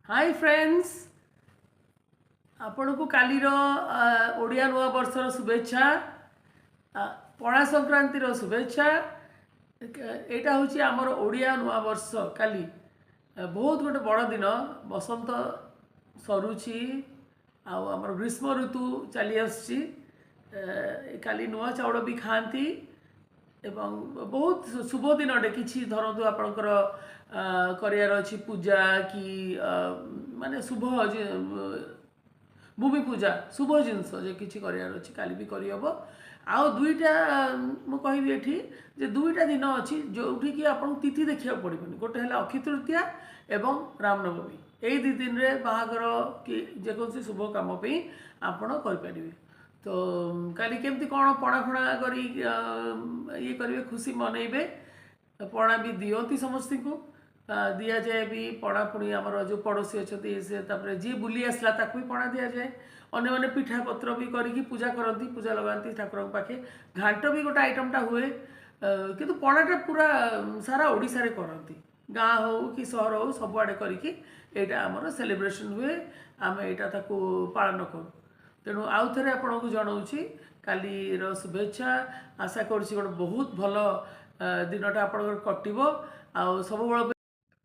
Hi friends, आपण को कालीर ओडिया नुआ वर्षर शुभेच्छा, पणा संक्रांतिर शुभेच्छा। एटा हूँ आमर ओडिया नुआ वर्ष काली बहुत गोटे बड़ दिन। बसंत सरुची आमर ग्रीष्म ऋतु चली आसी। काली नुआ चाउल भी खाती एवं बहुत शुभ दिन अटे कि धरतु आपणकर करार अच्छी पूजा कि माने शुभ भूमि पूजा शुभ जिनस जे कि करार अच्छी काली भी करहब। आउ दुईटा मु कहबी एठी जे दुईटा दिन अच्छी जोठी कि आपन तिथि देखिया पड़बनी। गोटे है अक्षय तृतीया एवं रामनवमी। यही दु दिन रे बाहागर कि जेकोसी शुभ काम पे आपन कर परिबे। तो काली केमती कौन पणा फणा करी ये करेंगे खुशी मनइबे। पणा भी दियंती समस्त को दि जाए भी पणा पुणी आमर जो पड़ोशी अच्छा से जी बुली आसला ताकू भी पणा दि जाए। अन्य मैंने पिठा पत्र भी करके पूजा करती पूजा लगाती ठाकुर पाखे। घाट भी गोटे आइटमटा हुए किंतु पणाटा पूरा सारा ओडिशा रे करती गाँ हो कि सहर हो सबुआड़े करके यहाँ आमर सेलिब्रेशन हुए। आम यहाँ ताकू पालन करूँ। तेणु आउ थे आपन को जनाऊँगी कालीर शुभेच्छा। आशा करुँच गोटे बहुत भल दिनटा आप कटो। आउ सब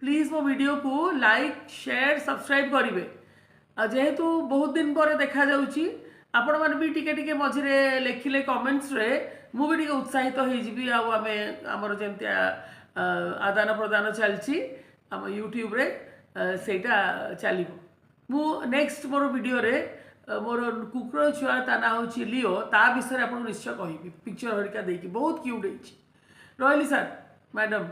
प्लीज मो वीडियो को लाइक शेयर सब्सक्राइब करेंगे। जेहेतु बहुत दिन पर देखा जाउची आपण मन भी टिके टिके मझिरे लिखिले कमेंट्स रे मु भी टिके उत्साहित हो जीवी। आमे आमर जेमती आदान प्रदान चलची आम यूट्यूब रे सेटा चलिबो। मु नेक्स्ट मोर वीडियो रे मोर कुकुर छुआ ता ना हूँ लिओ ता विषय आपको निश्चय कहबी। पिक्चर हरिका देकी बहुत क्यूट है। रही सर मैडम।